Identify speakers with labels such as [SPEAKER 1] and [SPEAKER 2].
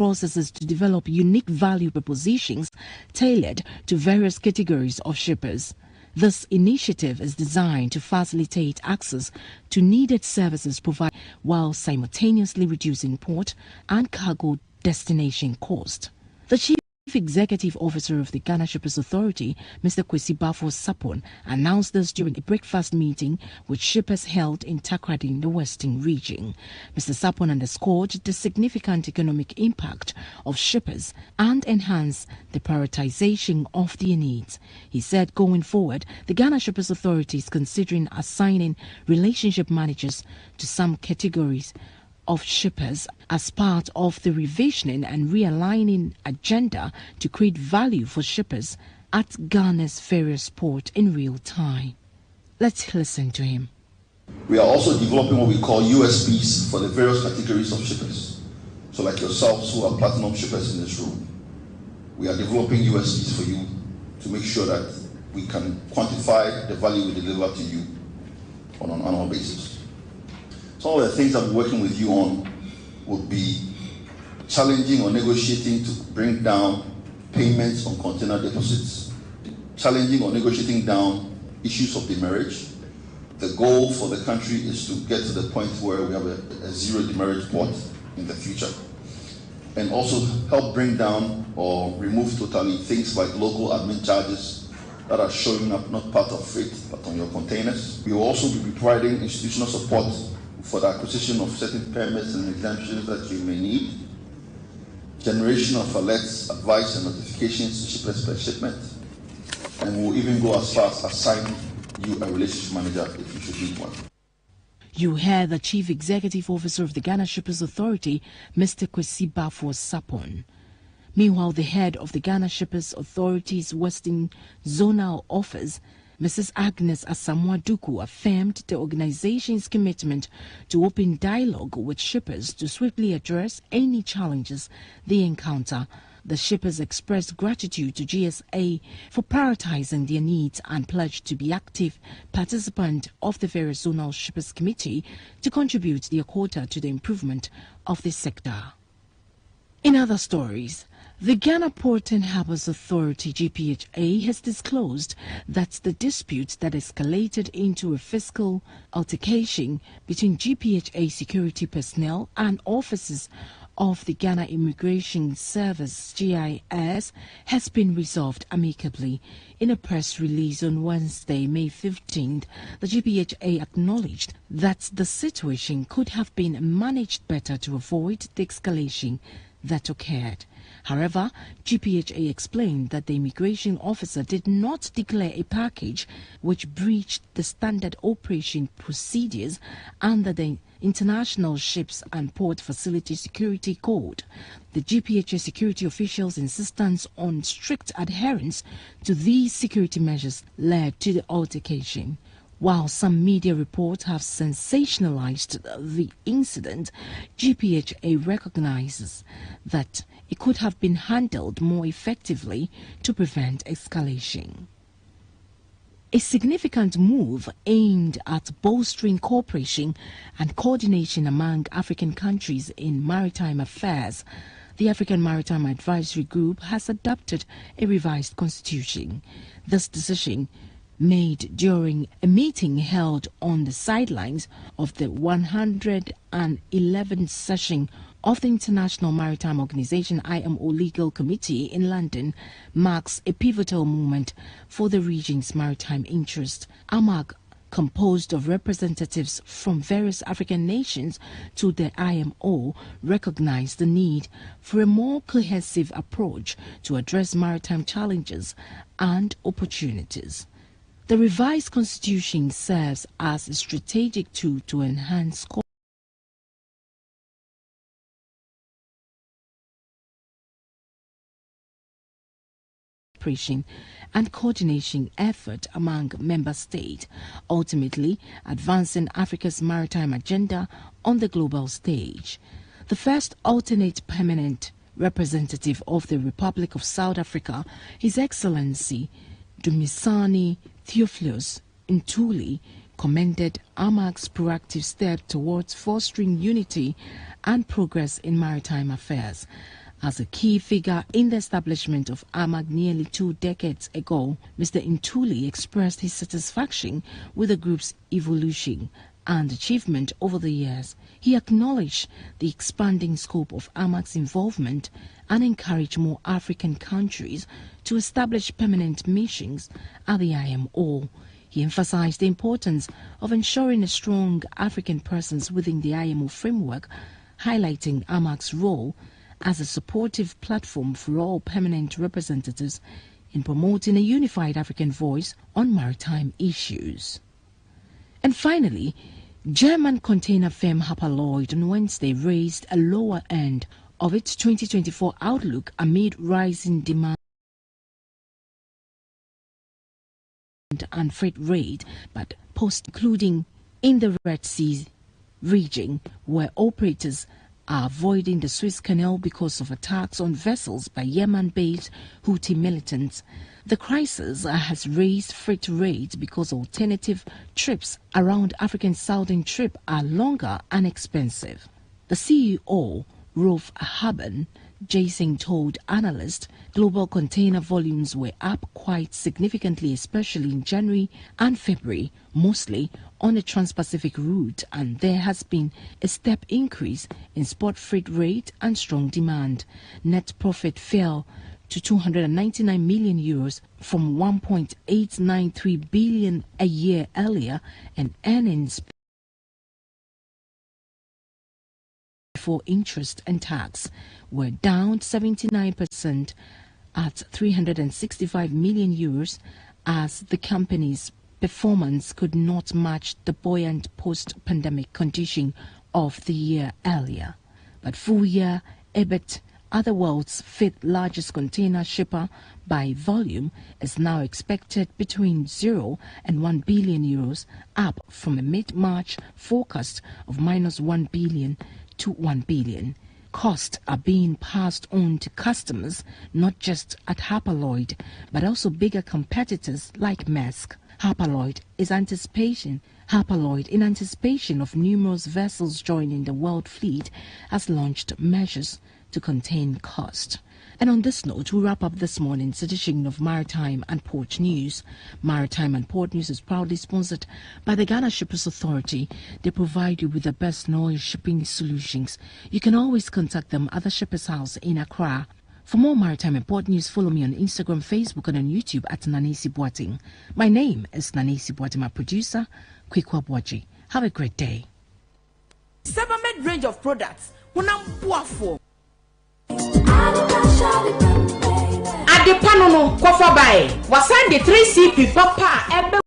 [SPEAKER 1] processes to develop unique value propositions tailored to various categories of shippers. This initiative is designed to facilitate access to needed services provided while simultaneously reducing port and cargo destination cost. The Chief Executive Officer of the Ghana Shippers Authority, Mr. Kwesi Bafo Sapon, announced this during a breakfast meeting with shippers held in Takoradi in the Western region. Mr. Sapon underscored the significant economic impact of shippers and enhanced the prioritization of their needs. He said going forward, the Ghana Shippers Authority is considering assigning relationship managers to some categories of shippers as part of the revisioning and realigning agenda to create value for shippers at Ghana's various ports in real time. Let's listen to him.
[SPEAKER 2] We are also developing what we call USPs for the various categories of shippers. So like yourselves who are platinum shippers in this room, we are developing USPs for you to make sure that we can quantify the value we deliver to you on an annual basis. Some of the things that we're working with you on would be challenging or negotiating to bring down payments on container deposits, challenging or negotiating down issues of demurrage. The goal for the country is to get to the point where we have a zero demurrage port in the future, and also help bring down or remove totally things like local admin charges that are showing up not part of freight but on your containers. We will also be providing institutional support for the acquisition of certain permits and exemptions that you may need, generation of alerts, advice and notifications to shippers per shipment, and we'll even go as far as assigning you a relationship manager if you should need one.
[SPEAKER 1] You heard the Chief Executive Officer of the Ghana Shippers Authority, Mr. Kwesi Bafo Sapon. Meanwhile, the head of the Ghana Shippers Authority's Western Zonal Office, Mrs. Agnes Asamoah Duku, affirmed the organization's commitment to open dialogue with shippers to swiftly address any challenges they encounter. The shippers expressed gratitude to GSA for prioritizing their needs and pledged to be active participant of the various zonal shippers committee to contribute their quota to the improvement of the sector. In other stories, the Ghana Port and Harbours Authority (GPHA) has disclosed that the dispute that escalated into a physical altercation between GPHA security personnel and officers of the Ghana Immigration Service (GIS) has been resolved amicably. In a press release on Wednesday, May 15th, the GPHA acknowledged that the situation could have been managed better to avoid the escalation that occurred. However, GPHA explained that the immigration officer did not declare a package which breached the standard operation procedures under the International Ships and Port Facility Security Code. The GPHA security officials' insistence on strict adherence to these security measures led to the altercation. While some media reports have sensationalized the incident, GPHA recognizes that it could have been handled more effectively to prevent escalation. A significant move aimed at bolstering cooperation and coordination among African countries in maritime affairs. The African Maritime Advisory Group has adopted a revised constitution. This decision, made during a meeting held on the sidelines of the 111th session of the International Maritime Organization (IMO) Legal Committee in London, marks a pivotal moment for the region's maritime interest. AMAG, composed of representatives from various African nations to the IMO, recognized the need for a more cohesive approach to address maritime challenges and opportunities. The revised constitution serves as a strategic tool to enhance cooperation and coordination effort among member states, ultimately advancing Africa's maritime agenda on the global stage. The first alternate permanent representative of the Republic of South Africa, His Excellency Dumisani Theophilus Ntuli, commended AMAG's proactive step towards fostering unity and progress in maritime affairs. As a key figure in the establishment of AMAG nearly 2 decades ago, Mr. Ntuli expressed his satisfaction with the group's evolution and achievement over the years. He acknowledged the expanding scope of AMAG's involvement and encouraged more African countries to establish permanent missions at the IMO. He emphasized the importance of ensuring a strong African presence within the IMO framework, highlighting AMAG's role as a supportive platform for all permanent representatives in promoting a unified African voice on maritime issues. And finally, German container firm Hapag-Lloyd on Wednesday raised a lower end of its 2024 outlook amid rising demand and freight rate, but including in the Red Sea region, where operators are avoiding the Suez Canal because of attacks on vessels by Yemen-based Houthi militants. The crisis has raised freight rates because alternative trips around African southern trip are longer and expensive. The CEO, Rolf Haben, Jason told analysts global container volumes were up quite significantly, especially in January and February, mostly on the Trans-Pacific route, and there has been a step increase in spot freight rate and strong demand. Net profit fell to 299 million euros from 1.893 billion a year earlier, and earnings before interest and tax were down 79% at 365 million euros as the company's performance could not match the buoyant post-pandemic condition of the year earlier. But full-year EBIT, the world's fifth largest container shipper by volume, is now expected between 0 and 1 billion euros, up from a mid-March forecast of -1 billion to 1 billion. Costs are being passed on to customers, not just at Hapag-Lloyd, but also bigger competitors like Maersk. Hapag-Lloyd in anticipation of numerous vessels joining the world fleet, has launched measures to contain cost. And on this note, we wrap up this morning's edition of Maritime and Port News. Maritime and Port News is proudly sponsored by the Ghana Shippers Authority. They provide you with the best knowledge shipping solutions. You can always contact them at the Shippers House in Accra. For more Maritime and Port News, follow me on Instagram, Facebook, and on YouTube at Nanesi Boateng. My name is Nanesi Boateng, my producer, Kwikwa Bwaji. Have a great day.
[SPEAKER 3] 7 range of products. Ade pano no kofa bae wasande 3CP papa ebe